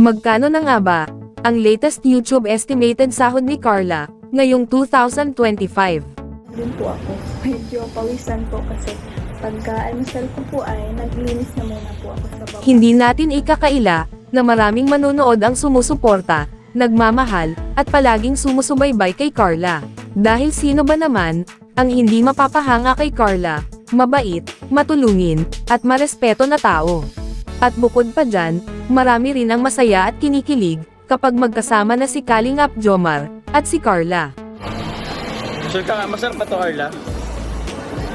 Magkano na nga ba ang latest YouTube estimated sahod ni Carla ngayong 2025? Din po ako. Medyo pawisan po kasi pagka-almusal ko po ay naglinis na muna po ako sa baba. Hindi natin ikakaila na maraming manonood ang sumusuporta, nagmamahal, at palaging sumusubaybay kay Carla. Dahil sino ba naman ang hindi mapapahanga kay Carla, mabait, matulungin, at marespeto na tao. At bukod pa dyan, marami rin ang masaya at kinikilig kapag magkasama na si Kalingap Jomar at si Carla. Sure ka nga, masarap ba to, Carla?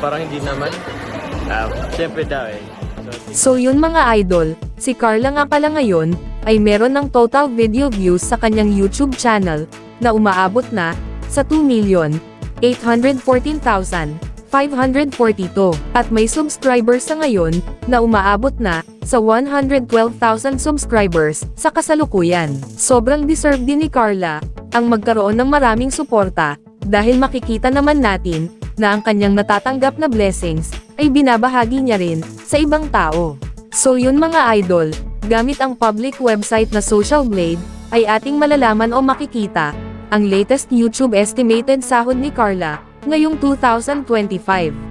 Parang hindi naman. Siyempre daw eh. So yun mga idol, si Carla nga pala ngayon, ay meron ng total video views sa kanyang YouTube channel, na umaabot na, sa 2,814,542. At may subscribers sa ngayon, na umaabot na, sa 112,000 subscribers, sa kasalukuyan. Sobrang deserve din ni Carla, ang magkaroon ng maraming suporta, dahil makikita naman natin, na ang kanyang natatanggap na blessings, ay binabahagi niya rin, sa ibang tao. So yun mga idol, gamit ang public website na Social Blade, ay ating malalaman o makikita, ang latest YouTube estimated sahod ni Carla, ngayong 2025.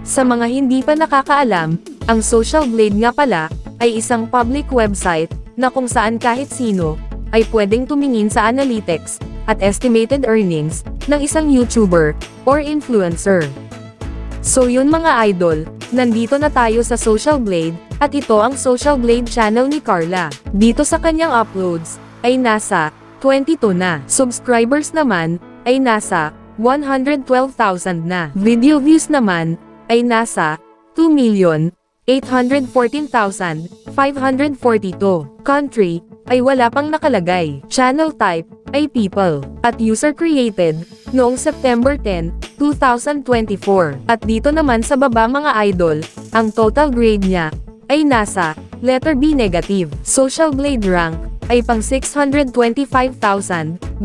Sa mga hindi pa nakakaalam, ang Social Blade nga pala, ay isang public website, na kung saan kahit sino, ay pwedeng tumingin sa analytics, at estimated earnings, ng isang YouTuber, or influencer. So yun mga idol, nandito na tayo sa Social Blade, at ito ang Social Blade channel ni Carla. Dito sa kanyang uploads, ay nasa 22 na. Subscribers naman, ay nasa 112,000 na. Video views naman, ay nasa 2,814,542. Country, ay wala pang nakalagay. Channel type, ay people. At user created, noong September 10, 2024. At dito naman sa baba mga idol, ang total grade niya, ay nasa letter B negative. Social Blade rank, ay pang 625,179.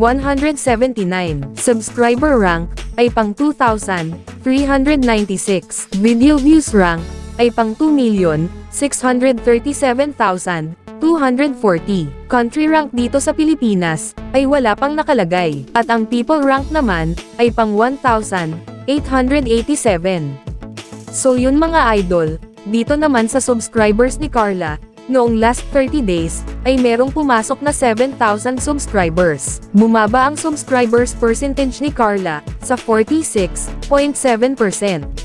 Subscriber rank, ay pang 2,396. Video views rank, ay pang 2,637,240. Country rank dito sa Pilipinas, ay wala pang nakalagay. At ang people rank naman, ay pang 1,887. So yun mga idol, dito naman sa subscribers ni Carla, noong last 30 days, ay merong pumasok na 7,000 subscribers. Bumaba ang subscribers percentage ni Carla, sa 46.7%.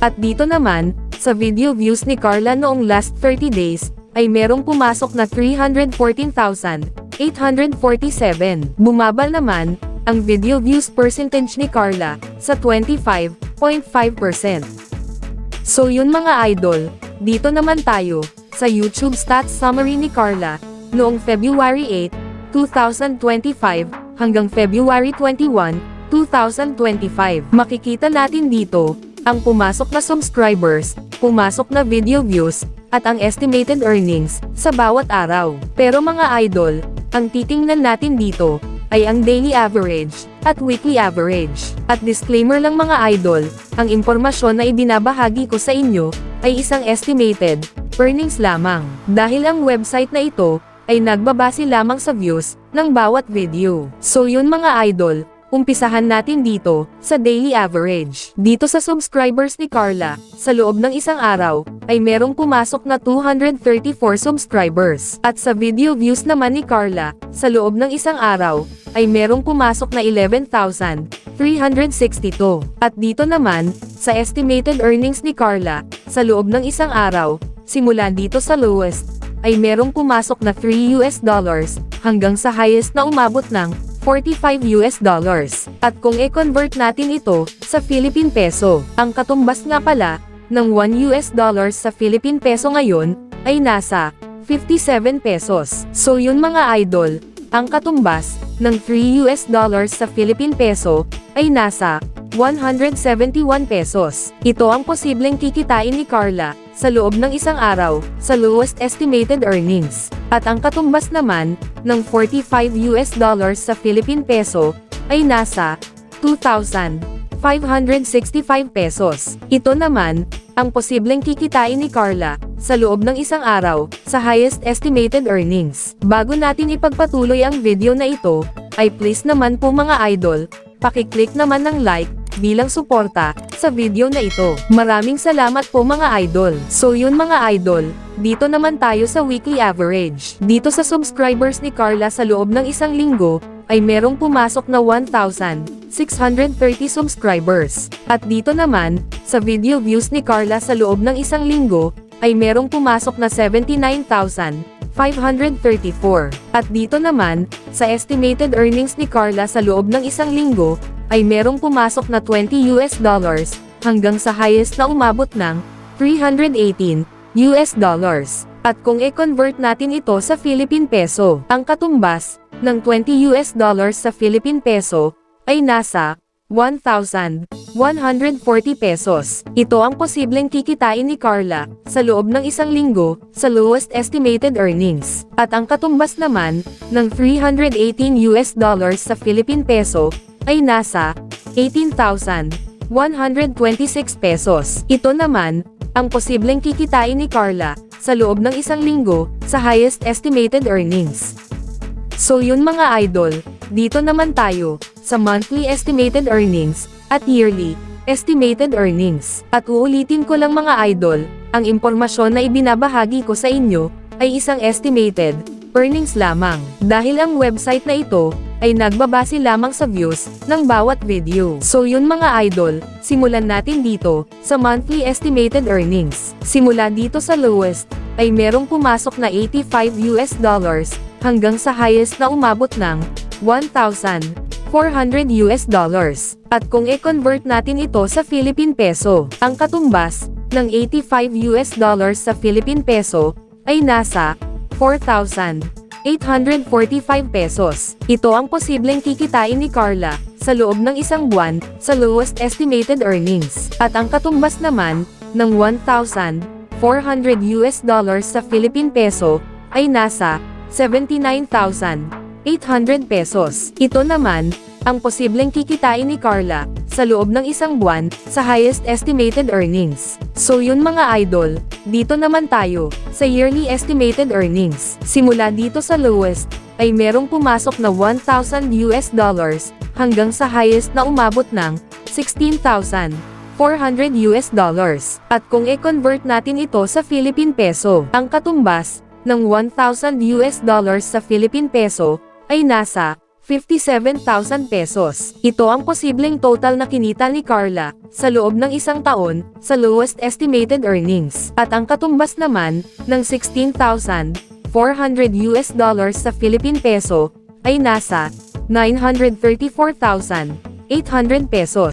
At dito naman, sa video views ni Carla noong last 30 days, ay merong pumasok na 314,847. Bumaba naman, ang video views percentage ni Carla, sa 25.5%. So yun mga idol, dito naman tayo, sa YouTube stats summary ni Carla, noong February 8, 2025, hanggang February 21, 2025. Makikita natin dito, ang pumasok na subscribers, pumasok na video views, at ang estimated earnings, sa bawat araw. Pero mga idol, ang titingnan natin dito, ay ang daily average, at weekly average. At disclaimer lang mga idol, ang impormasyon na ibinabahagi ko sa inyo, ay isang estimated earnings lamang. Dahil ang website na ito, ay nagbabase lamang sa views, ng bawat video. So yun mga idol, umpisahan natin dito, sa daily average. Dito sa subscribers ni Carla, sa loob ng isang araw, ay merong pumasok na 234 subscribers. At sa video views naman ni Carla, sa loob ng isang araw, ay merong pumasok na 11,362. At dito naman, sa estimated earnings ni Carla, sa loob ng isang araw, simula dito sa lowest, ay merong pumasok na $3 hanggang sa highest na umabot ng $45. At kung i-convert natin ito sa Philippine Peso, ang katumbas nga pala ng $1 sa Philippine Peso ngayon ay nasa 57 pesos. So yun mga idol, ang katumbas ng $3 sa Philippine Peso ay nasa 171 pesos. Ito ang posibleng kikitain ni Carla sa loob ng isang araw, sa lowest estimated earnings. At ang katumbas naman, ng $45 sa Philippine Peso, ay nasa 2,565 pesos. Ito naman, ang posibleng kikitain ni Carla, sa loob ng isang araw, sa highest estimated earnings. Bago natin ipagpatuloy ang video na ito, ay please naman po mga idol, pakiclick naman ng like, bilang suporta, sa video na ito. Maraming salamat po mga idol. So yun mga idol, dito naman tayo sa weekly average. Dito sa subscribers ni Carla sa loob ng isang linggo, ay merong pumasok na 1,630 subscribers. At dito naman, sa video views ni Carla sa loob ng isang linggo, ay merong pumasok na 79,534. At dito naman, sa estimated earnings ni Carla sa loob ng isang linggo, ay merong pumasok na $20 hanggang sa highest na umabot ng $318. At kung i-convert natin ito sa Philippine Peso, ang katumbas ng $20 sa Philippine Peso ay nasa 1,140 pesos. Ito ang posibleng kikitain ni Carla sa loob ng isang linggo sa lowest estimated earnings. At ang katumbas naman ng $318 sa Philippine Peso ay nasa 18,126 pesos. Ito naman ang posibleng kikitain ni Carla sa loob ng isang linggo sa highest estimated earnings. So yun mga idol, dito naman tayo sa monthly estimated earnings at yearly estimated earnings. At uulitin ko lang mga idol, ang impormasyon na ibinabahagi ko sa inyo ay isang estimated earnings lamang, dahil ang website na ito ay nagbabase lamang sa views ng bawat video. So yun mga idol, simulan natin dito sa monthly estimated earnings. Simula dito sa lowest ay merong pumasok na $85 hanggang sa highest na umabot ng $1,400. At kung i-convert natin ito sa Philippine Peso, ang katumbas ng $85 sa Philippine Peso ay nasa 4,845 pesos. Ito ang posibleng kikitain ni Carla sa loob ng isang buwan sa lowest estimated earnings. At ang katumbas naman ng $1,400 sa Philippine Peso ay nasa 79,800 pesos. Ito naman ang posibleng kikitain ni Carla sa loob ng isang buwan sa highest estimated earnings. So yun mga idol, dito naman tayo sa yearly estimated earnings. Simula dito sa lowest ay merong pumasok na $1,000 hanggang sa highest na umabot ng $16,400. At kung i-convert natin ito sa Philippine Peso, ang katumbas ng $1,000 sa Philippine Peso ay nasa 57,000 pesos. Ito ang posibleng total na kinita ni Carla sa loob ng isang taon sa lowest estimated earnings. At ang katumbas naman ng $16,400 sa Philippine Peso ay nasa 934,800 pesos.